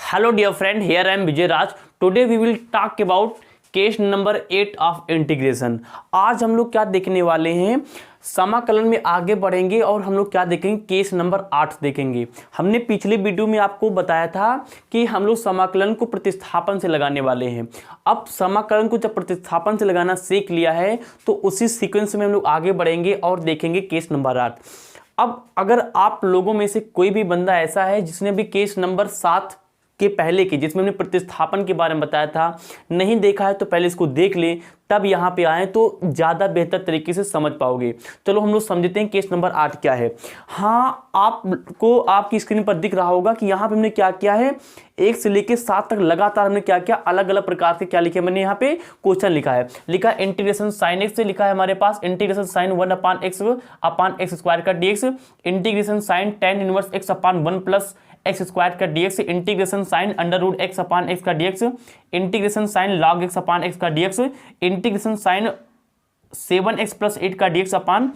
Hello dear friend, here I am Vijay Raj. Today we will talk about case number 8 of integration. आज हम लोग क्या देखने वाले हैं, समाकलन में आगे बढ़ेंगे और हम लोग क्या देखेंगे, केस नंबर 8 देखेंगे। हमने पिछले वीडियो में आपको बताया था कि हम लोग समाकलन को प्रतिस्थापन से लगाने वाले हैं। अब समाकलन को जब प्रतिस्थापन से लगाना सीख लिया है तो उसी सीक्वेंस में हम लोग आगे बढ़ेंगे और देखेंगे केस नंबर 8। अब अगर आप लोगों में से कोई भी बंदा ऐसा है जिसने भी केस नंबर 7 के पहले की, जिसमें हमने प्रतिस्थापन के बारे में बताया था, नहीं देखा है तो पहले इसको देख ले, तब यहाँ पे आए तो ज़्यादा बेहतर तरीके से समझ पाओगे। चलो हम लोग समझते हैं केस नंबर 8 क्या है। हाँ, आपको आपकी स्क्रीन पर दिख रहा होगा कि यहाँ पे हमने क्या किया है, 1 से लेकर 7 तक लगातार हमने क्या किया, अलग अलग प्रकार के क्या लिखे, मैंने यहाँ पे क्वेश्चन लिखा है। लिखा इंटीग्रेशन साइन एक्स से, लिखा है हमारे पास इंटीग्रेशन साइन 1/x स्क्वायर का dx, integration sign tan inverse x upon 1 plus x square का dx, integration sign under root x upon x का dx, integration sign log x upon x का dx, integration sign 7x plus 8 का dx अपान,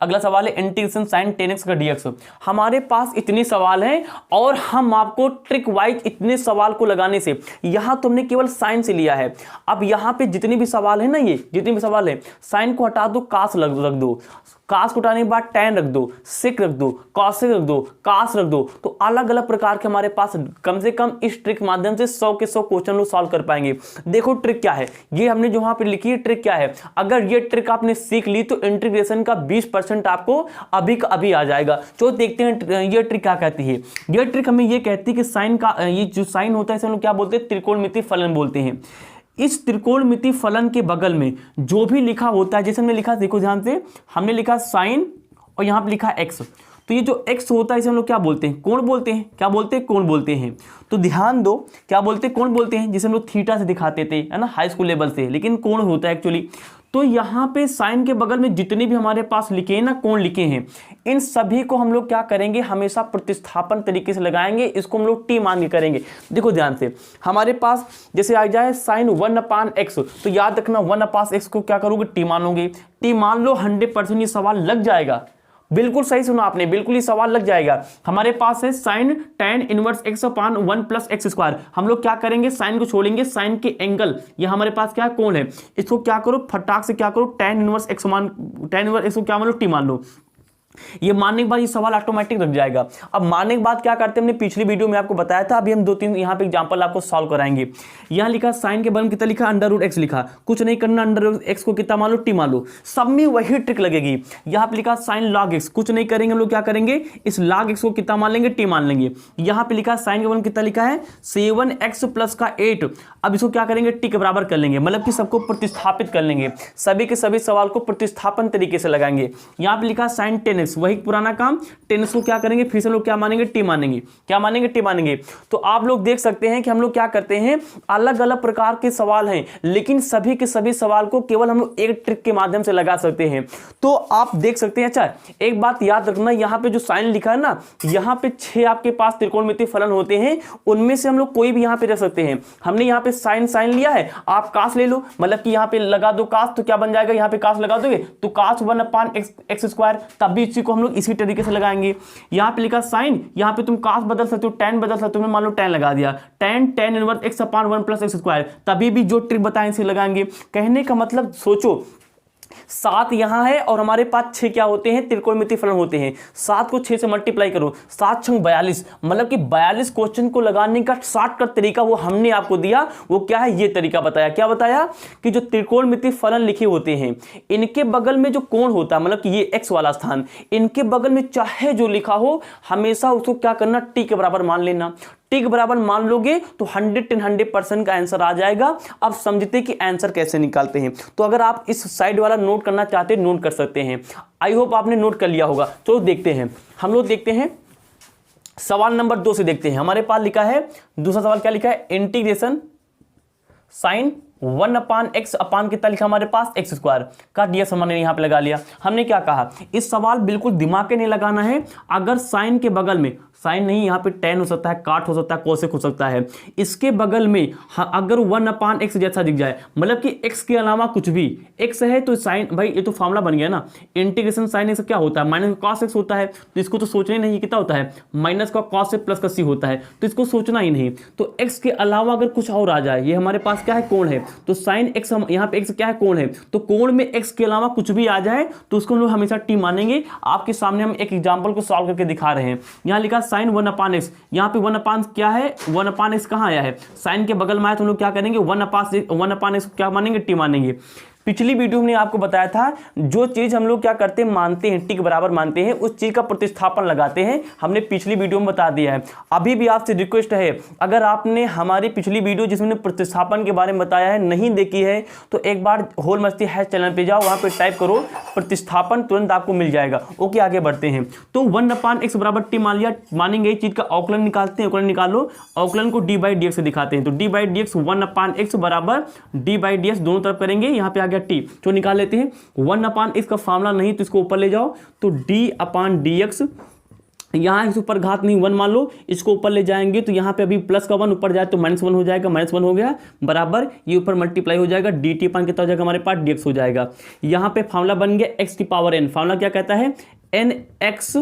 अगला सवाल है integration sign 10x का dx। हमारे पास इतने सवाल हैं और हम आपको ट्रिक वाइज इतने सवाल को लगाने से, यहां तो हमने केवल साइन से लिया है। अब यहां पे जितने भी सवाल है ना, ये जितने भी सवाल है, साइन को हटा दो, कास रख दो, कास को हटाने के बाद टैन रख दो, सिक रख दो, कॉसेक रख दो, कास रख दो, तो अलग अलग प्रकार के हमारे पास कम से कम इस ट्रिक माध्यम से 100 के 100 क्वेश्चन लोग सॉल्व कर पाएंगे। देखो ट्रिक क्या है, ये हमने जो वहां पे लिखी है ट्रिक क्या है। अगर ये ट्रिक आपने सीख ली तो इंटीग्रेशन का 20% आपको अभी का अभी आ जाएगा। तो देखते हैं ये ट्रिक क्या कहती है। ये ट्रिक हमें ये कहती है कि साइन का, ये जो साइन होता है इसे हम लोग क्या बोलते हैं, त्रिकोणमितीय फलन बोलते हैं। इस त्रिकोणमितीय फलन के बगल में जो भी लिखा होता है, जैसे हमने लिखा, देखो ध्यान से, हमने लिखा साइन और यहां पे लिखा एक्स, तो ये जो एक्स होता है इसे हम लोग क्या बोलते हैं, कोण बोलते हैं। क्या बोलते हैं, कोण बोलते हैं। तो ध्यान दो, क्या बोलते हैं, कोण बोलते हैं, जिसे हम लोग थीटा से दिखाते थे, है ना, हाई स्कूल लेवल से, लेकिन कोण होता है एक्चुअली। तो यहाँ पे साइन के बगल में जितने भी हमारे पास लिखे हैं ना, कोण लिखे हैं, इन सभी को हम लोग क्या करेंगे, हमेशा प्रतिस्थापन तरीके से लगाएंगे। इसको हम लोग टी मान के करेंगे। देखो ध्यान से, हमारे पास जैसे आ जाए साइन 1/x, तो याद रखना 1/x को क्या करोगे, टी मानोगे। टी मान लो, 100% ये सवाल लग जाएगा। बिल्कुल सही सुना आपने, बिल्कुल ही सवाल लग जाएगा। हमारे पास है sign tan inverse x upon 1 plus x square. हम लोग क्या करेंगे, साइन को छोड़ेंगे, साइन के एंगल, ये हमारे पास क्या है, कोण है, इसको क्या करो, फटाक से क्या करो, tan इनवर्स x को क्या मान लो, टी मान लो। ये मानने के बाद ये सवाल ऑटोमेटिक लग जाएगा। अब मानने के बाद क्या करते हैं, हमने पिछली वीडियो में आपको बताया था, अभी हम 2-3 यहाँ पे एग्जांपल आपको सॉल्व कराएंगे। यहाँ लिखा साइन के बगल में कितना लिखा, अंडर रूट एक्स लिखा, कुछ नहीं करना, अंडर रूट एक्स को कितना मान लो, टी मान लो। सब में वही ट्रिक लगेगी। यहाँ पे लिखा साइन लॉग एक्स, कुछ नहीं करेंगे हम लोग, क्या करेंगे, इस लॉग एक्स को कितना मान लेंगे, टी मान लेंगे। यहाँ पे लिखा साइन के बगल में कितना लिखा है, 7x प्लस का 8। अब इसको क्या करेंगे, टी के बराबर कर लेंगे, मतलब कि सबको प्रतिस्थापित कर लेंगे। सभी के सभी सवाल को प्रतिस्थापन तरीके से लगाएंगे। यहाँ पे लिखा साइन 10x, वही पुराना काम, 10x को क्या करेंगे, फिर से लोग क्या मानेंगे, टी मानेंगे। क्या मानेंगे, टी मानेंगे। तो आप लोग देख सकते हैं कि हम लोग क्या करते हैं, अलग अलग प्रकार के सवाल हैं, लेकिन सभी के सभी सवाल को केवल हम लोग एक ट्रिक के माध्यम से लगा सकते हैं। तो आप देख सकते हैं। अच्छा, एक बात याद रखना, यहाँ पे जो साइन लिखा है ना, यहाँ पे 6 आपके पास त्रिकोणमितीय फलन होते हैं, उनमें से हम लोग कोई भी यहाँ पे रख सकते हैं। हमने यहाँ पे साइन साइन लिया है, आप कास ले लो, मतलब कि यहाँ पे लगा दो कास, तो क्या बन जाएगा, यहाँ पे कास लगा दोगे तो कास 1/x स्क्वायर, तब भी इसी को हम लोग इसी तरीके से लगाएंगे। यहाँ पे लिखा साइन, यहाँ पे तुम कास बदल सकते हो, tan बदल सकते हो, तुमने मान लो tan लगा दिया, tan inverse x upon 1 plus x square, तभी भी जो ट्रिक बताएं इसे लगाएंगे। कहने का मतलब सोचो, 7 यहां है और हमारे पास 6 क्या होते हैं, त्रिकोणमितीय फलन होते हैं। 7 को 6 से मल्टीप्लाई करो, 7 छंग 42, मतलब कि 42 क्वेश्चन को लगाने का शॉर्टकट तरीका वो हमने आपको दिया। वो क्या है, ये तरीका बताया। क्या बताया कि जो त्रिकोणमितीय फलन लिखे होते हैं, इनके बगल में जो कोण होता है, मतलब कि ये x वाला स्थान, इनके बगल में चाहे जो लिखा हो, हमेशा उसको क्या करना, टी के बराबर मान लेना। टी के बराबर मान लोगे तो 100% का आंसर आ जाएगा। अब समझते कि आंसर कैसे निकालते हैं। तो अगर आप इस साइड वाला नोट करना चाहते हैं, नोट कर सकते हैं। आई होप आपने नोट कर लिया होगा। तो देखते हैं, हम लोग देखते हैं सवाल नंबर 2 से देखते हैं। हमारे पास लिखा है, दूसरा सवाल क्या लिखा है, इंटीग्रेशन साइन 1 अपान एक्स अपान कितना लिखा हमारे पास एक्स स्क्वायर का डीएक्स हमने यहाँ पे लगा लिया। हमने क्या कहा, इस सवाल बिल्कुल दिमाग के नहीं लगाना है। अगर साइन के बगल में, साइन नहीं, यहाँ पे टेन हो सकता है, काट हो सकता है, कोसेक हो सकता है, इसके बगल में अगर 1 अपान एक्स जैसा दिख जाए, मतलब कि एक्स के अलावा कुछ भी एक्स है तो साइन, भाई ये तो फॉर्मूला बन गया ना, इंटीग्रेशन साइन एक्स क्या होता है, माइनस कॉस एक्स होता है, तो इसको तो सोचना ही नहीं, कितना होता है माइनस का कॉस एक्स प्लस का सी होता है, तो इसको सोचना ही नहीं। तो एक्स के अलावा अगर कुछ और आ जाए, ये हमारे पास क्या है, कोण है, तो साइन एक्स, यहाँ पे एक्स क्या है, कोण है, तो कोण में एक्स के अलावा कुछ भी आ जाए तो उसको हम लोग हमेशा टी मानेंगे। आपके सामने हम एक एग्जांपल को सॉल्व करके दिखा रहे हैं। यहाँ लिखा साइन 1 अपान एक्स, यहाँ पे 1 अपान क्या है, 1 अपान एक्स कहाँ आया है, साइन के बगल में आया, तो हम लोग क्या करेंगे, 1 अपान एक्स क्या मानेंगे, टी मानेंगे। पिछली वीडियो में आपको बताया था, जो चीज हम लोग क्या करते हैं, मानते हैं, टी के बराबर मानते हैं, उस चीज का प्रतिस्थापन लगाते हैं, हमने पिछली वीडियो में बता दिया है। अभी भी आपसे रिक्वेस्ट है, अगर आपने हमारी पिछली वीडियो जिसमें प्रतिस्थापन के बारे में बताया है नहीं देखी है, तो एक बार होल मस्ती है चैनल पे जाओ, वहां पे टाइप करो प्रतिस्थापन, तुरंत आपको मिल जाएगा। ओके, आगे बढ़ते हैं। तो 1 अपान एक्स बराबर टी मान लिया, मानेंगे, चीज का अवकलन निकालते हैं, अवकलन निकालो, अवकलन को डी बाई डी एक्स से दिखाते हैं, तो D by D x 1 upon x बराबर डी बाई डी एक्स, दोनों तरफ करेंगे, यहाँ पे टी तो निकाल लेते हैं। 1 अपान एक्स का फार्मूला नहीं तो इसको ऊपर ले जाओ, तो डी अपान डी एक्स, यहाँ इस ऊपर घात नहीं 1 मान लो, इसको ऊपर ले जाएंगे तो यहाँ पे अभी प्लस का 1 ऊपर जाए तो -1 हो जाएगा, -1 हो गया, बराबर ये ऊपर मल्टीप्लाई हो जाएगा, डी टी अपान कितना हो जाएगा हमारे पास, डी एक्स हो जाएगा। यहाँ पे फार्मूला बन गया एक्स की पावर एन, फार्मूला क्या कहता है, एन एक्स,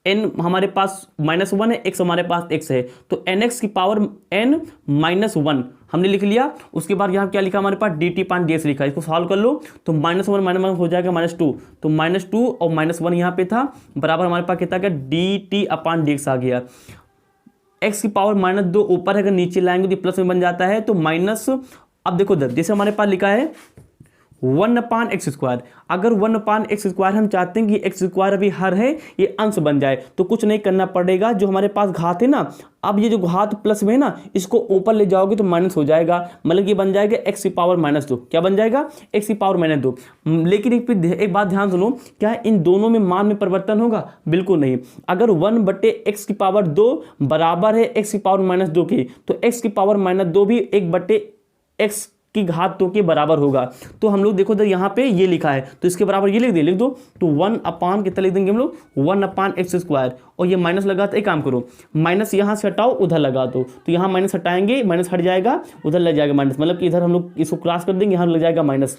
एन हमारे पास -1 है, एक्स हमारे पास एक्स है, तो एन एक्स की पावर एन -1 हमने लिख लिया। उसके बाद यहाँ क्या लिखा हमारे पास, डी टी पान डी एक्स लिखा, इसको सॉल्व कर लो तो -1 हो जाएगा -2, तो -2 और -1 यहाँ पे था, बराबर हमारे पास कितना क्या, D T upon D x आ गया। एक्स की पावर -2 ऊपर है, अगर नीचे लाएंगे तो प्लस में बन जाता है, तो माइनस, अब देखो जैसे हमारे पास लिखा है 1 अपान एक्स स्क्वायर, अगर 1 अपान एक्स स्क्वायर हम चाहते हैं कि एक्स स्क्वायर अभी हर है, ये अंश बन जाए, तो कुछ नहीं करना पड़ेगा, जो हमारे पास घात है ना, अब ये जो घात प्लस में है ना, इसको ऊपर ले जाओगे तो माइनस हो जाएगा, मतलब ये बन जाएगा एक्स की पावर -2, क्या बन जाएगा, एक्स की पावर -2। लेकिन एक बात ध्यान सुनो, क्या इन दोनों में मान में परिवर्तन होगा, बिल्कुल नहीं। अगर 1/x की पावर 2 बराबर है एक्स की पावर -2 की, तो एक्स की पावर -2 भी 1/x की घात 2 के बराबर होगा। तो हम लोग देखो तो यहाँ पे ये लिखा है, तो इसके बराबर ये लिख दो, तो 1 अपान कितना लिख देंगे हम लोग, 1 अपान एक्स स्क्वायर, और ये माइनस लगा, तो एक काम करो, माइनस यहाँ से हटाओ, उधर लगा दो, तो यहाँ माइनस हटाएंगे, माइनस हट जाएगा, उधर लग जाएगा माइनस, मतलब कि इधर हम लोग इसको क्रॉस कर देंगे, यहाँ लग जाएगा माइनस,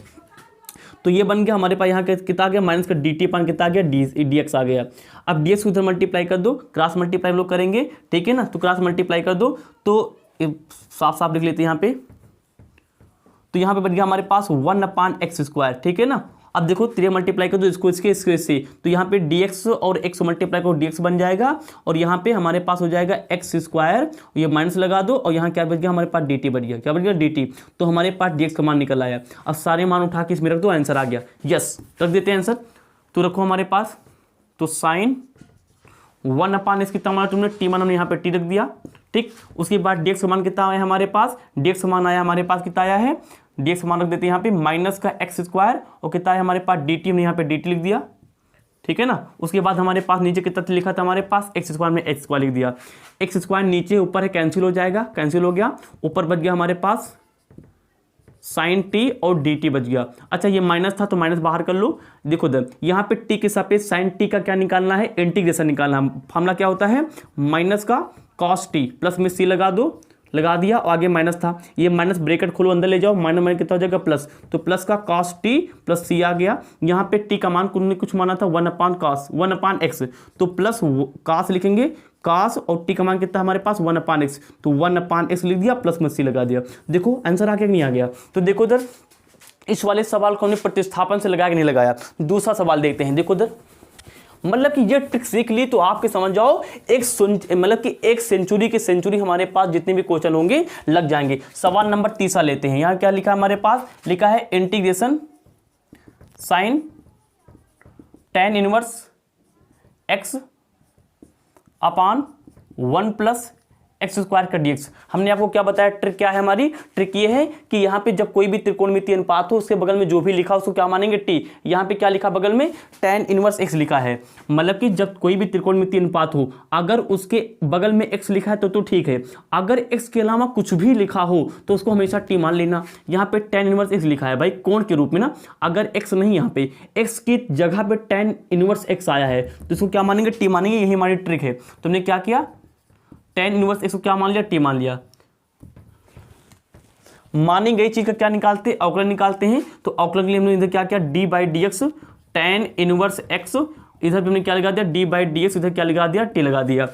तो ये बन गया हमारे पास, यहाँ कितना आ गया, माइनस का डी टी पान कितना आ गया, डी एक्स आ गया। अब डी एक्स उधर मल्टीप्लाई कर दो, क्रॉस मल्टीप्लाई हम लोग करेंगे, ठीक है ना, तो क्रॉस मल्टीप्लाई कर दो, तो साफ साफ लिख लेते हैं यहाँ पे, तो यहाँ पे बन गया हमारे पास 1 अपान एक्स स्क्वायर, ठीक है ना। अब देखो 3 मल्टीप्लाई कर दो, इसको इसके, तो यहाँ पे dx और x मल्टीप्लाई करो, dx बन जाएगा, और यहाँ पे हमारे पास हो जाएगा एक्स स्क्वायर, ये माइनस लगा दो, और यहाँ क्या बच गया हमारे पास dt बन गया, क्या बन गया dt, तो हमारे पास dx का मान निकल आया। अब सारे मान उठा के इसमें रख दो, आंसर आ गया, यस रख देते हैं आंसर, तो रखो हमारे पास, तो साइन 1 अपान एक्स कितना मान तुमने, टी मान हमने यहाँ पे टी रख दिया, ठीक। उसके बाद dx का मान कितना आया हमारे पास, dx का मान आया हमारे पास कितना आया है, dx का मान रख देते हैं यहाँ पे माइनस का एक्स स्क्वायर, और कितना है हमारे पास dt, हमने यहाँ पे dt लिख दिया, ठीक है ना। उसके बाद हमारे पास नीचे कितना लिखा था हमारे पास, एक्स स्क्वायर में एक्स स्क्वायर लिख दिया, एक्स स्क्वायर नीचे ऊपर है, कैंसिल हो जाएगा, कैंसिल हो गया, ऊपर बच गया हमारे पास साइन टी और डी टी बच गया। अच्छा ये माइनस था तो माइनस बाहर कर लो, देखो दर यहाँ पे टी के सापेक्ष साइन टी का क्या निकालना है, इंटीग्रेशन निकालना। फॉर्मूला क्या होता है, माइनस का कॉस टी, प्लस में सी लगा दो, लगा दिया, और आगे माइनस था, ये माइनस ब्रैकेट खोलो, अंदर ले जाओ, माइनस माइनस कितना हो जाएगा प्लस, तो प्लस का कॉस टी प्लस सी आ गया। यहाँ पे टी का मान कुछ माना था 1 अपान कॉस, 1 अपान एक्स, तो प्लस कॉस लिखेंगे, कॉस और टी का मान कितना हमारे पास 1 अपान एक्स, तो 1 अपान एक्स लिख दिया, प्लस में सी लगा दिया। देखो आंसर आ गया कि नहीं आ गया। तो देखो इधर इस वाले सवाल को हमने प्रतिस्थापन से लगाया कि नहीं लगाया। दूसरा सवाल देखते हैं, देखो इधर, मतलब कि ये ट्रिक सीख ली तो आपके समझ जाओ मतलब कि एक सेंचुरी के सेंचुरी हमारे पास जितने भी क्वेश्चन होंगे लग जाएंगे। सवाल नंबर 30 लेते हैं। यहां क्या लिखा है हमारे पास, लिखा है integration sign tan inverse x upon 1 plus x square का डीएक्स। हमने आपको क्या बताया, ट्रिक क्या है हमारी, ट्रिक ये है कि यहाँ पे जब कोई भी त्रिकोणमितीय अनुपात हो उसके बगल में जो भी लिखा उसको क्या मानेंगे, टी। यहाँ पे क्या लिखा बगल में, tan इनवर्स x लिखा है, मतलब कि जब कोई भी त्रिकोणमितीय अनुपात हो अगर उसके बगल में x लिखा है तो ठीक है, अगर x के अलावा कुछ भी लिखा हो तो उसको हमेशा t मान लेना। यहाँ पे tan इनवर्स x लिखा है भाई कोण के रूप में ना, अगर x नहीं, यहाँ पे x की जगह पे tan इनवर्स x आया है तो इसको क्या मानेंगे, t मानेंगे। यही हमारी ट्रिक है। तुमने क्या किया, tan इनवर्स x को क्या मान लिया, t मान लिया। मानी गई चीज का क्या निकालते, अवकलन निकालते हैं। तो अवकलन के लिए हमने इधर क्या किया, D by D X tan inverse x, इधर हमने क्या लगा दिया, डी बाई डी एक्स, इधर क्या लगा दिया, टी लगा दिया।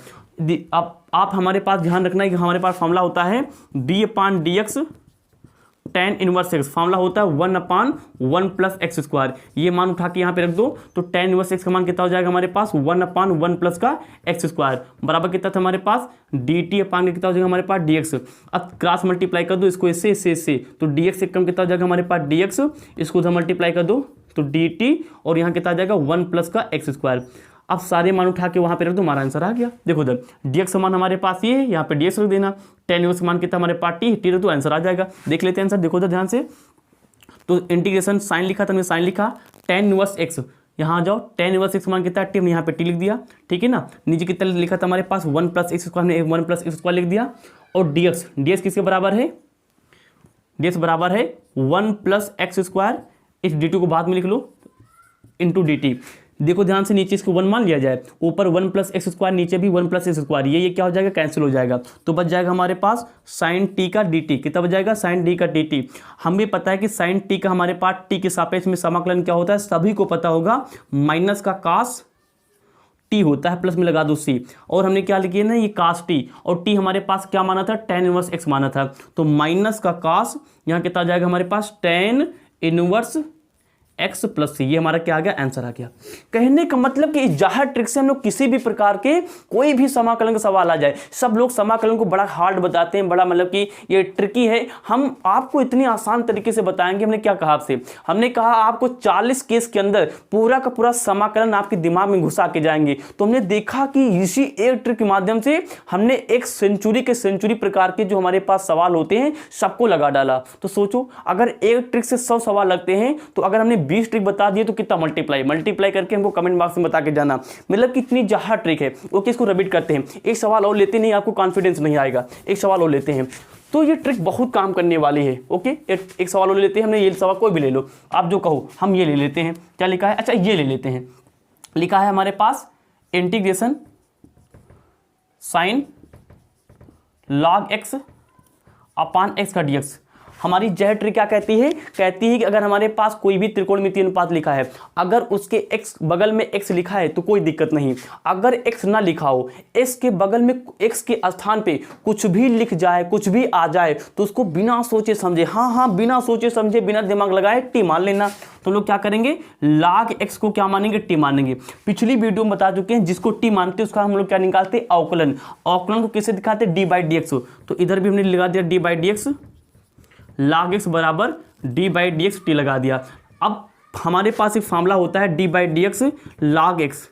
अब आप हमारे पास ध्यान रखना है कि हमारे पास फॉर्मूला होता है D upon D X tan inverse x, formula होता है 1/1 प्लस एक्स स्क्वायर। ये मान उठा के यहाँ पे रख दो तो tan इनवर्स x का मान कितना हो जाएगा हमारे पास, 1/1 प्लस का एक्स स्क्वायर बराबर कितना था हमारे पास, dt अपान कितना हो जाएगा हमारे पास dx। अब क्रॉस मल्टीप्लाई कर दो इसको इससे तो dx से कम कितना हो जाएगा हमारे पास dx, इसको उधर मल्टीप्लाई कर दो तो dt, और यहाँ कितना आ जाएगा 1 प्लस का एक्स स्क्वायर। अब सारे मान उठा के वहाँ पे रख दो, हमारा आंसर आ गया। देखो उधर dx का मान हमारे पास ये है, यहाँ पे dx रख देना, tan इनवर्स मान कितना हमारे पास t रख दो, आंसर आ जाएगा। देख लेते हैं आंसर, देखो उधर ध्यान से। तो इंटीग्रेशन साइन लिखा था हमने, साइन लिखा tan इनवर्स x, यहाँ आ जाओ tan इनवर्स x मान कितना है, t हमने यहाँ पे t लिख दिया, ठीक है ना। नीचे कितना लिखा था हमारे पास 1 प्लस एक्स स्क्वायर, हमने 1 प्लस एक्स स्क्वायर लिख दिया। और dx किसके बराबर है, dx बराबर है 1 प्लस एक्स स्क्वायर, इस dt को बाद में लिख लो इंटू dt। देखो ध्यान से, नीचे इसको 1 मान लिया जाए, ऊपर 1 प्लस एक्स स्क्वायर, नीचे भी 1 प्लस एक्स स्क्वायर, ये क्या हो जाएगा, कैंसिल हो जाएगा। तो बच जाएगा हमारे पास साइन टी का dt, कितना बच जाएगा, साइन टी का dt। हमें पता है कि साइन टी का हमारे पास टी के सापेक्ष में समाकलन क्या होता है, सभी को पता होगा, माइनस का कास टी होता है, प्लस में लगा दो सी। और हमने क्या लिखी है ना, ये कास टी, और टी हमारे पास क्या माना था, tan इनवर्स x माना था। तो माइनस का कास, यहाँ कितना आ जाएगा हमारे पास, tan इनवर्स x प्लस सी, ये हमारा क्या आ गया, आंसर आ गया। कहने का मतलब कि इस जाहिर ट्रिक से हम लोग किसी भी प्रकार के कोई भी समाकलन का सवाल आ जाए, सब लोग समाकलन को बड़ा हार्ड बताते हैं, बड़ा मतलब कि ये ट्रिकी है, हम आपको इतनी आसान तरीके से बताएंगे। हमने क्या कहा आपसे, हमने कहा आपको 40 केस के अंदर पूरा का पूरा समाकलन आपके दिमाग में घुसा के जाएंगे। तो हमने देखा कि इसी एक ट्रिक के माध्यम से हमने एक सेंचुरी प्रकार के जो हमारे पास सवाल होते हैं सबको लगा डाला। तो सोचो अगर एक ट्रिक से 100 सवाल लगते हैं, तो अगर हमने 20 ट्रिक बता दिए तो कितना मल्टीप्लाई करके हमको कमेंट बॉक्स में बता के जाना। मतलब कितनी जहां ट्रिक है। ओके, इसको रिपीट करते हैं, एक सवाल और लेते नहीं, आपको कॉन्फिडेंस नहीं आएगा, एक सवाल और लेते हैं। तो ये ट्रिक बहुत काम करने वाली है। ओके, एक सवाल और लेते हैं, हमने ये सवाल कोई भी ले लो, आप जो कहो, हम ये ले लेते हैं। क्या लिखा है, अच्छा ये ले लेते हैं, लिखा है हमारे पास integration sign log x upon x का dx। हमारी जह ट्रिक क्या कहती है, कहती है कि अगर हमारे पास कोई भी त्रिकोणमितीय अनुपात लिखा है, अगर उसके x बगल में x लिखा है तो कोई दिक्कत नहीं, अगर x ना लिखा हो, x के बगल में x के स्थान पे कुछ भी लिख जाए, कुछ भी आ जाए, तो उसको बिना सोचे समझे, हाँ बिना सोचे समझे, बिना दिमाग लगाए टी मान लेना। तो लोग क्या करेंगे, log x को क्या मानेंगे, टी मानेंगे। पिछली वीडियो में बता चुके हैं, जिसको टी मानते हैं उसका हम लोग क्या निकालते, अवकलन। अवकलन को किससे दिखाते, डी बाई डी एक्स। तो इधर भी हमने लगा दिया D by D x, log x बराबर d by D x T लगा दिया। अब हमारे पास एक फार्मूला होता है d by D x log x,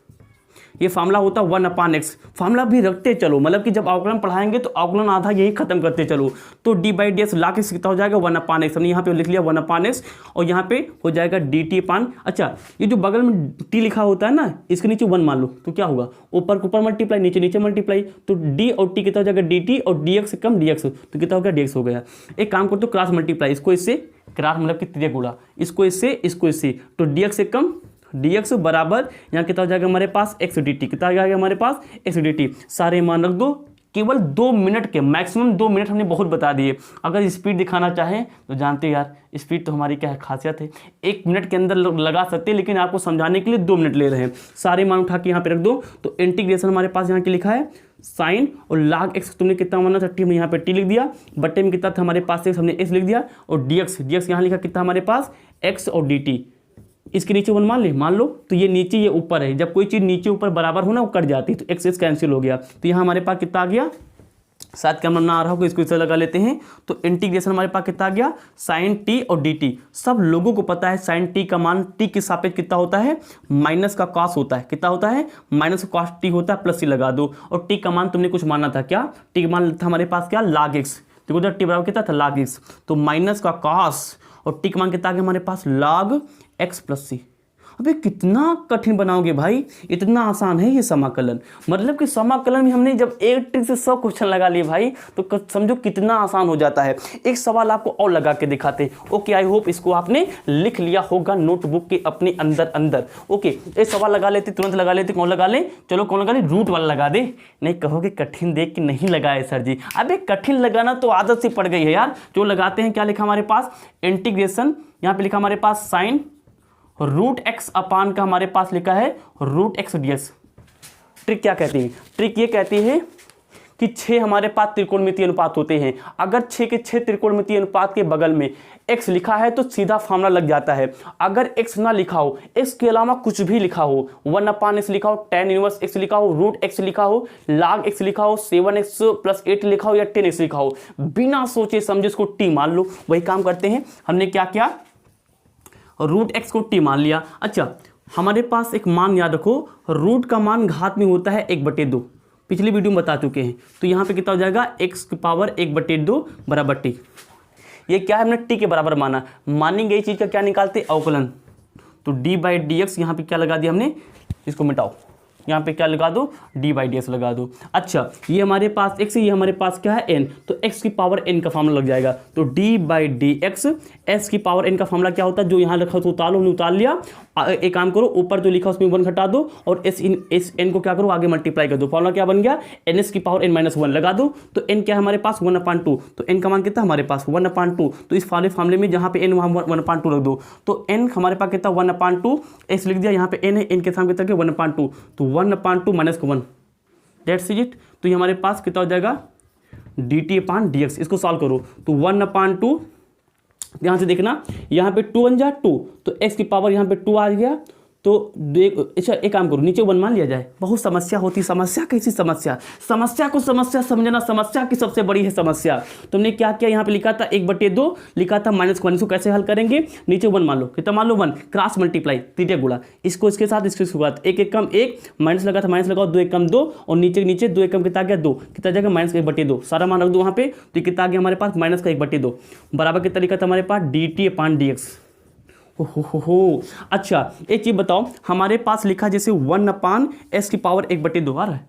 ये फार्मूला होता है 1/x। फार्मूला भी रखते चलो, मतलब कि जब अवकलन पढ़ाएंगे तो अवकलन आधा यही खत्म करते चलो। तो d by D x log x कितना हो जाएगा, 1/x। हमने यहाँ पे लिख लिया 1/x, और यहाँ पे हो जाएगा dt अपान, अच्छा ये जो बगल में t लिखा होता है ना, इसके नीचे 1 मान लो, तो क्या होगा, ऊपर ऊपर मल्टीप्लाई, नीचे नीचे मल्टीप्लाई, तो d और t कितना हो जाएगा, dt, और dx से कम dx, तो कितना हो गया, dx हो गया। एक काम करते हो, क्रॉस मल्टीप्लाई, इसको इससे, क्रॉस मतलब कि त्रिज्या गुणा, इसको इससे, तो dx से कम dx बराबर यहाँ कितना हो जाएगा हमारे पास, x dt। कितना आ जाएगा हमारे पास, x dt। सारे मान रख दो, केवल 2 मिनट के, मैक्सिमम 2 मिनट हमने बहुत बता दिए। अगर स्पीड दिखाना चाहें तो जानते हो यार, स्पीड तो हमारी क्या है, खासियत है, 1 मिनट के अंदर लगा सकते हैं, लेकिन आपको समझाने के लिए 2 मिनट ले रहे हैं। सारे मान उठा के यहाँ पे रख दो। तो इंटीग्रेशन हमारे पास यहाँ की लिखा है साइन, और log x तुमने कितना माना था, टी में यहाँ पे टी लिख दिया, बट्टे में कितना था हमारे पास x, हमने x लिख दिया, और dx यहाँ लिखा कितना हमारे पास, x और dt। इसके नीचे 1 मान लो, तो ये नीचे ये ऊपर है, जब कोई चीज़ नीचे ऊपर बराबर हो ना वो कट जाती है, तो x कैंसिल हो गया। तो यहाँ हमारे पास कितना आ गया, शायद कैमरा ना आ रहा होगा, इसको इसे लगा लेते हैं। तो इंटीग्रेशन हमारे पास कितना आ गया, साइन टी और डी टी। सब लोगों को पता है साइन टी का मान टी के सापेक्ष कितना होता है, माइनस का कॉस होता है। कितना होता है, माइनस का कॉस टी होता है, प्लस सी लगा दो। और टी का मान तुमने कुछ माना था, क्या टी का मान था हमारे पास, क्या log x। देखो उधर टी बराबर कितना था, log x। तो माइनस का कॉस और टी का मान कितना आ गया हमारे पास, log x प्लस सी। अबे कितना कठिन बनाओगे भाई, इतना आसान है ये समाकलन। मतलब कि समाकलन में हमने जब एक ट्रिक से 100 क्वेश्चन लगा लिए भाई, तो समझो कितना आसान हो जाता है। एक सवाल आपको और लगा के दिखाते हैं। ओके, आई होप इसको आपने लिख लिया होगा नोटबुक के अपने अंदर। ओके, एक सवाल लगा लेते, तुरंत लगा लेते। कौन लगा ले, चलो कौन लगा ले, रूट वाला लगा दे। नहीं कहोगे कठिन देख के नहीं लगाए सर जी। अबे कठिन लगाना तो आदत से पड़ गई है यार। जो लगाते हैं, क्या लिखा हमारे पास, इंटीग्रेशन, यहाँ पे लिखा हमारे पास साइन रूट एक्स अपान का हमारे पास लिखा है रूट एक्स डीएक्स। ट्रिक क्या कहती है, ट्रिक ये कहती है कि 6 हमारे पास त्रिकोणमितीय अनुपात होते हैं। अगर 6 के 6 त्रिकोणमितीय अनुपात के बगल में x लिखा है तो सीधा फॉर्मूला लग जाता है। अगर x ना लिखा हो, x के अलावा कुछ भी लिखा हो, 1/x लिखा हो, tan इनवर्स x लिखा हो, रूट x लिखा हो, log x लिखा हो, 7x + 8 लिखा हो या 10x लिखा हो, बिना सोचे समझे इसको t मान लो। वही काम करते हैं। हमने क्या किया, रूट एक्स को टी मान लिया। अच्छा, हमारे पास एक मान याद रखो, रूट का मान घात में होता है 1/2। पिछली वीडियो में बता चुके हैं। तो यहाँ पे कितना हो जाएगा, x की पावर 1/2 बराबर टी। ये क्या है, हमने टी के बराबर माना। मानेंगे इस चीज़ का क्या निकालते, अवकलन। तो d/dx यहाँ पे क्या लगा दिया हमने, इसको मिटाओ, यहाँ पे क्या लगा दो, d/dx लगा दो। अच्छा, ये हमारे पास x है, ये हमारे पास क्या है n, तो x की पावर n का फॉर्मूला लग जाएगा। तो d/dx, s की पावर n का फॉर्मूला क्या होता है, जो यहाँ रखा तो उतार लो, हमने उतार लिया। एक काम करो, ऊपर जो लिखा उसमें 1 घटा दो और s n को क्या करो, आगे मल्टीप्लाई कर दो। फॉर्मूला क्या बन गया, ns की पावर n-1 लगा दो। तो n क्या है हमारे पास, 1/2। तो n का मान कितना हमारे पास, 1/2। तो इस फार्मूले में जहाँ पे n वहाँ 1/2 रख दो। तो n हमारे पास कितना, 1/2। s लिख दिया, यहाँ पे n है, n के सामने कितना 1/2। तो 1/2 माइनस 1, दैट्स इट। तो ये हमारे पास कितना हो जाएगा, dt/dx। इसको सॉल्व करो तो 1/2, ध्यान से देखना, यहाँ पे 2 1 जा 2, तो x की पावर यहाँ पे 2 आ गया। तो देख, अच्छा एक काम करो, नीचे 1 मान लिया जाए। बहुत समस्या होती, समस्या कैसी समस्या, समस्या को समस्या समझना समस्या की सबसे बड़ी है समस्या। तुमने क्या किया, यहाँ पे लिखा था 1/2, लिखा था -1। इसको कैसे हल करेंगे, नीचे 1 मान लो, कितना मान लो 1, क्रॉस मल्टीप्लाई, तृतीय गुणा, इसको इसके साथ, इसके साथ, 1 1 कम 1, माइनस लगा था माइनस लगाओ, 2 1 कम 2, और नीचे 2 1 कम कितना गया 2, कितना जाएगा -1/2। सारा मान रख दो वहाँ पे, तो कितना आ गया हमारे पास, -1/2 बराबर कितना लिखा था हमारे पास, dt/dx। हो। अच्छा, एक चीज बताओ, हमारे पास लिखा जैसे 1/s की पावर 1/2 आ रहा है।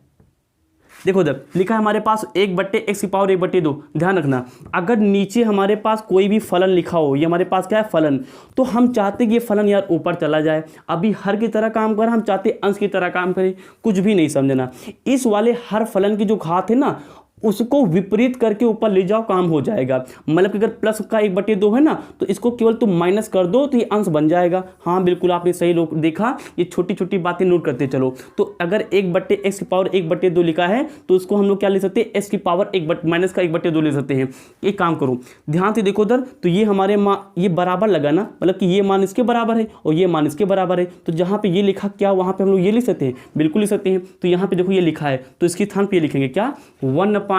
देखो इधर लिखा है हमारे पास 1/x की पावर 1/2। ध्यान रखना, अगर नीचे हमारे पास कोई भी फलन लिखा हो, ये हमारे पास क्या है, फलन, तो हम चाहते कि ये फलन यार ऊपर चला जाए। अभी हर की तरह काम कर, हम चाहते अंश की तरह काम करें। कुछ भी नहीं समझना, इस वाले हर फलन की जो घात है ना, उसको विपरीत करके ऊपर ले जाओ, काम हो जाएगा। मतलब कि अगर प्लस का 1/2 है ना, तो इसको केवल तुम माइनस कर दो तो ये अंश बन जाएगा। हाँ बिल्कुल, आपने सही लोग देखा, ये छोटी छोटी बातें नोट करते चलो। तो अगर 1/x की पावर 1/2 लिखा है, तो उसको हम लोग क्या ले सकते हैं, s की पावर माइनस का 1/2 ले सकते हैं। एक काम करो, ध्यान से देखो उधर, तो ये हमारे ये बराबर लगा ना, मतलब कि ये मान इसके बराबर है और ये मान इसके बराबर है। तो जहाँ पे ये लिखा, क्या वहाँ पे हम लोग ये लिख सकते हैं, बिल्कुल लिख सकते हैं। तो यहाँ पे देखो ये लिखा है, तो इसके स्थान पे ये लिखेंगे क्या, 1/2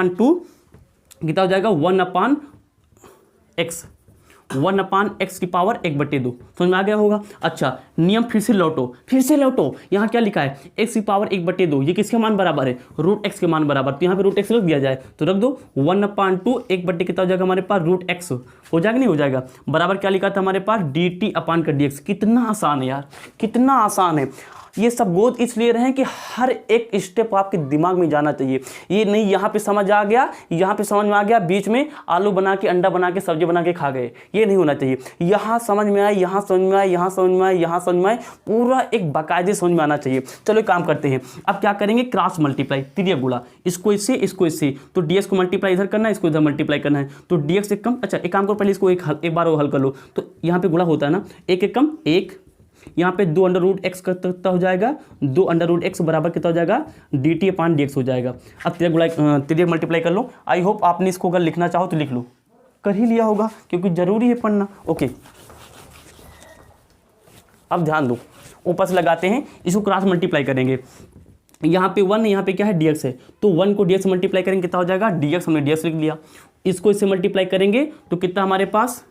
कितना हो जाएगा, 1/x, 1/x की पावर 1/2। समझ में आ गया होगा। अच्छा, नियम फिर से लौटो, यहाँ क्या लिखा है, x की पावर 1/2, ये किसके मान बराबर है, रूट x के मान बराबर। तो यहाँ पे रूट x रख दिया जाए, तो रख दो 1/2, 1/, कितना हो जाएगा हमारे पास, रूट x हो जाएगा, नहीं हो जाएगा, बराबर क्या लिखा था हमारे पास, dt/dx। कितना आसान है यार, कितना आसान है। ये सब गोद इसलिए रहे कि हर एक स्टेप आपके दिमाग में जाना चाहिए। ये नहीं यहाँ पे समझ आ गया, यहाँ पे समझ में आ गया, बीच में आलू बना के, अंडा बना के, सब्जी बना के खा गए, ये नहीं होना चाहिए। यहाँ समझ में आए, यहाँ समझ में आए, यहाँ समझ में आए, यहाँ समझ में आए, पूरा एक बाकायदे समझ में आना चाहिए। चलो एक काम करते हैं, अब क्या करेंगे, क्रॉस मल्टीप्लाई, तृतीय गुणा, इसको इससे, तो ds को मल्टीप्लाई इधर करना है, इसको इधर मल्टीप्लाई करना है। तो dx से कम, अच्छा एक काम करो, पहले इसको एक बार हल कर लो। तो यहाँ पे गुणा होता है ना, 1 1 कम 1, यहाँ पे 2√x कितना हो जाएगा, 2√x बराबर कितना हो जाएगा, dt/dx हो जाएगा। अब तृतीय मल्टीप्लाई कर लो। आई होप आपने इसको अगर लिखना चाहो तो लिख लो, कर ही लिया होगा क्योंकि जरूरी है पढ़ना। ओके, अब ध्यान दो, ऊपर से लगाते हैं, इसको क्रॉस मल्टीप्लाई करेंगे। यहाँ पे 1, यहाँ पे क्या है dx है, तो 1 को dx से मल्टीप्लाई करेंगे कितना हो जाएगा dx, हमने dx लिख लिया। इसको इससे मल्टीप्लाई करेंगे तो कितना हमारे पास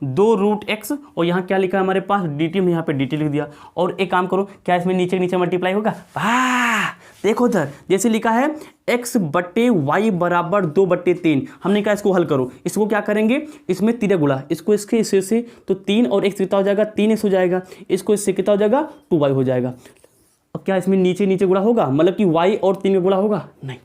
2√x, और यहाँ क्या लिखा है हमारे पास dt, में यहाँ पे dt लिख दिया। और एक काम करो, क्या इसमें नीचे नीचे मल्टीप्लाई होगा? वाह, देखो उधर जैसे लिखा है x बट्टे वाई बराबर 2/3, हमने कहा इसको हल करो। इसको क्या करेंगे, इसमें 3 गुणा, इसको इसके इससे से, तो 3 और x कितना हो जाएगा 3x हो जाएगा, इसको इससे कितना हो जाएगा 2y हो जाएगा। अब क्या इसमें नीचे नीचे गुणा होगा, मतलब कि y और 3 का गुणा होगा? नहीं,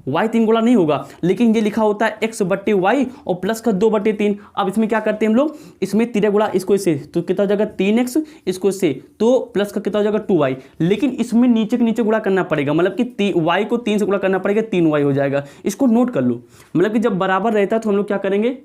y 3 गुणा नहीं होगा, लेकिन ये लिखा होता है x बट्टे वाई और प्लस का 2/3। अब इसमें क्या करते हैं हम लोग, इसमें 3 गुणा, इसको इससे तो कितना हो जाएगा 3x, इसको इससे तो प्लस का कितना हो जाएगा 2y, लेकिन इसमें नीचे के नीचे गुणा करना पड़ेगा, मतलब कि y को 3 से गुणा करना पड़ेगा, 3y हो जाएगा। इसको नोट कर लो, मतलब कि जब बराबर रहता है तो हम लोग क्या करेंगे,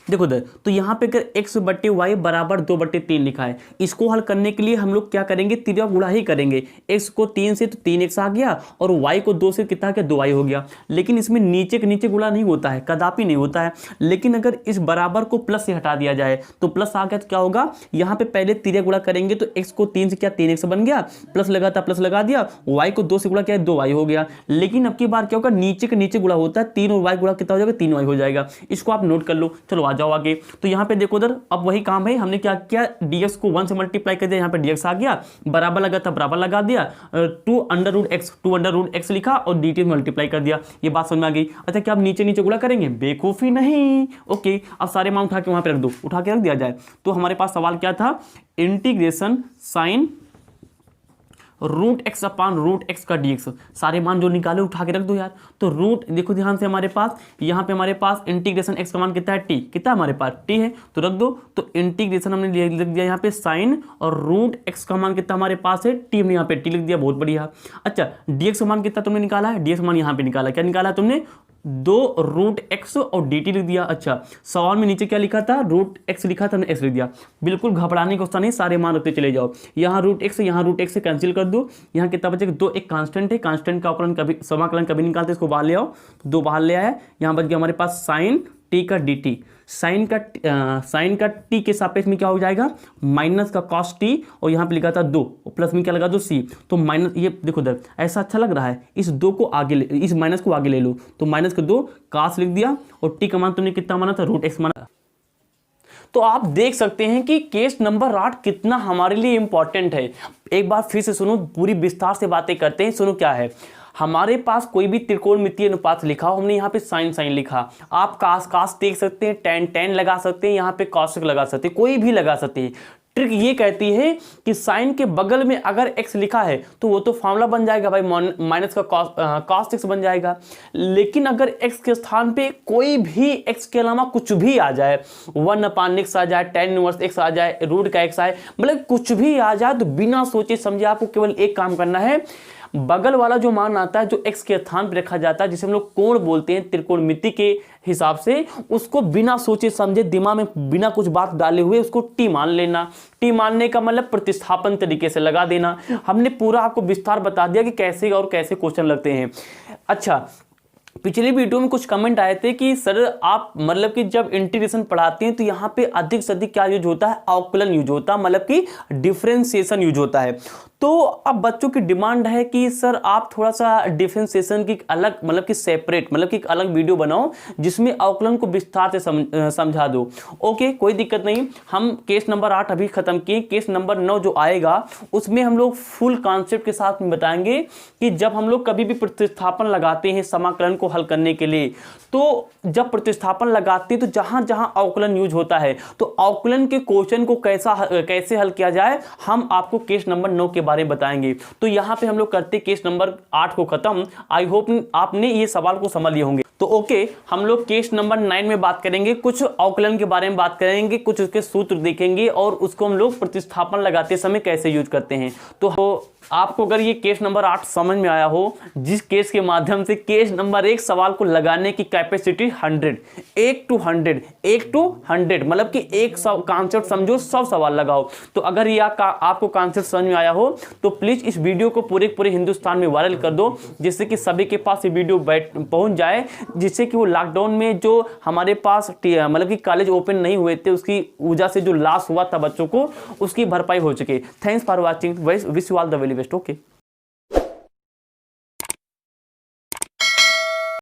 देखो इधर, तो यहाँ पे अगर x बट्टे वाई बराबर 2/3 लिखा है, इसको हल करने के लिए हम लोग क्या करेंगे, 3 गुणा ही करेंगे। x को 3 से तो 3x आ गया, और y को 2 से कितना क्या 2y हो गया। लेकिन इसमें नीचे के नीचे गुणा नहीं होता है, कदापि नहीं होता है। लेकिन अगर इस बराबर को प्लस से हटा दिया जाए तो प्लस आ गया, तो क्या होगा, यहाँ पे पहले 3 गुणा करेंगे तो x को 3 से क्या 3x बन गया, प्लस लगा था प्लस लगा दिया, y को 2 से गुणा किया 2y हो गया। लेकिन अब की बार क्या होगा, नीचे के नीचे गुणा होता है, 3 और y गुणा कितना हो जाएगा 3y हो जाएगा। इसको आप नोट कर लो। चलो आ जाओ आगे। तो यहाँ पे देखो उधर, अब वही काम है, हमने क्या किया, dx को 1 से मल्टीप्लाई कर दिया, यहाँ पे dx आ गया, बराबर लगा था बराबर लगा दिया, 2√x लिखा और dt में मल्टीप्लाई कर दिया। ये बात समझ में आ गई। अच्छा, क्या आप नीचे नीचे गुणा करेंगे? बेवकूफ़ी नहीं। ओके, अब सारे मान उठा के वहाँ पे रख दो, उठा के रख दिया जाए। तो हमारे पास सवाल क्या था, integration sign √x upon √x का dx, सारे मान जो निकाले उठा के रख दो यार। तो रूट देखो ध्यान से, हमारे पास यहाँ पे हमारे पास इंटीग्रेशन x का मान कितना है t, कितना हमारे पास t है, तो रख दो। तो इंटीग्रेशन हमने लिख दिया यहाँ पे साइन, और √x का मान कितना हमारे पास है t, हमने यहाँ पे t लिख दिया, बहुत बढ़िया। अच्छा, dx का मान कितना तुमने निकाला है, dx का मान यहाँ पे निकाला, क्या निकाला तुमने 2√x और dt लिख दिया। अच्छा, सवाल में नीचे क्या लिखा था, √x लिखा था, हमने x लिख दिया। बिल्कुल घबराने का उसका नहीं, सारे मान रखते चले जाओ। यहाँ √x यहाँ √x से कैंसिल कर दो, यहाँ कितना बचेगा 2, एक कांस्टेंट है, कांस्टेंट का अवकलन कभी समाकलन कभी निकालते, इसको बाहर ले आओ, तो 2 बाहर ले आया। यहाँ बच गया हमारे पास साइन t का dt, साइन का t के सापेक्ष में क्या हो जाएगा, माइनस का cos t, और यहाँ पे लिखा था 2, और प्लस में क्या लगा दो c, तो माइनस, ये देखो इधर ऐसा अच्छा लग रहा है, इस 2 को आगे इस माइनस को आगे ले लो, तो माइनस का 2 cos लिख दिया, और t का मान तुमने कितना माना था, √x माना। तो आप देख सकते हैं कि केस नंबर 8 कितना हमारे लिए इंपॉर्टेंट है। एक बार फिर से सुनो, पूरी विस्तार से बातें करते हैं। सुनो क्या है, हमारे पास कोई भी त्रिकोणमितीय अनुपात लिखा हो, हमने यहाँ पे साइन साइन लिखा, आप कास देख सकते हैं, टेन लगा सकते हैं, यहाँ पे कॉसेक लगा सकते हैं, कोई भी लगा सकते हैं। ट्रिक ये कहती है कि साइन के बगल में अगर x लिखा है तो वो तो फॉर्मूला बन जाएगा भाई, माइनस का cos x बन जाएगा। लेकिन अगर x के स्थान पे कोई भी x के अलावा कुछ भी आ जाए, 1/x आ जाए, tan इनवर्स x आ जाए, रूट का x आए, मतलब कुछ भी आ जाए, तो बिना सोचे समझे आपको केवल एक काम करना है, बगल वाला जो मान आता है जो x के स्थान पर रखा जाता है, जिसे हम लोग कोण बोलते हैं त्रिकोणमिति के हिसाब से, उसको बिना सोचे समझे दिमाग में बिना कुछ बात डाले हुए उसको टी मान लेना। टी मानने का मतलब प्रतिस्थापन तरीके से लगा देना। हमने पूरा आपको विस्तार बता दिया कि कैसे और कैसे क्वेश्चन लगते हैं। अच्छा, पिछले वीडियो में कुछ कमेंट आए थे कि सर आप मतलब कि जब इंटीग्रेशन पढ़ाते हैं तो यहाँ पे अधिक से अधिक क्या यूज होता है, अवकलन यूज होता है, मतलब कि डिफरेंशिएशन यूज होता है। तो अब बच्चों की डिमांड है कि सर आप थोड़ा सा डिफरेंशिएशन की अलग मतलब कि सेपरेट मतलब कि एक अलग वीडियो बनाओ जिसमें अवकलन को विस्तार से समझा दो। ओके, कोई दिक्कत नहीं, हम केस नंबर 8 अभी खत्म किए, केस नंबर 9 जो आएगा उसमें हम लोग फुल कॉन्सेप्ट के साथ में बताएंगे कि जब हम लोग कभी भी प्रतिस्थापन लगाते हैं समाकलन को हल करने के लिए, तो जब प्रतिस्थापन लगाते हैं तो जहां जहां अवकलन यूज होता है तो अवकलन के क्वेश्चन को कैसे हल किया जाए, हम आपको केस नंबर 9 के बारे में बताएंगे। तो यहां पे हम लोग करते केस नंबर 8 को खत्म। आई होप आपने ये सवाल को समझ लिए होंगे। तो ओके, हम लोग केस नंबर 9 में बात करेंगे, कुछ अवकलन के बारे में बात करेंगे, कुछ उसके सूत्र देखेंगे और उसको हम लोग प्रतिस्थापन लगाते समय कैसे यूज करते हैं। तो आपको अगर ये केस नंबर 8 समझ में आया हो, जिस केस के माध्यम से केस नंबर 1 सवाल को लगाने की कैपेसिटी 100, 1 to 100 मतलब कि एक कॉन्सेप्ट समझो 100 सवाल लगाओ। तो अगर ये आपको कॉन्सेप्ट समझ में आया हो तो प्लीज इस वीडियो को पूरे हिंदुस्तान में वायरल कर दो, जिससे कि सभी के पास ये वीडियो पहुंच जाए, जिससे कि वो लॉकडाउन में जो हमारे पास मतलब कि कॉलेज ओपन नहीं हुए थे उसकी वजह से जो लॉस हुआ था बच्चों को, उसकी भरपाई हो चुके। Thanks for watching, wish you all the very best. Okay.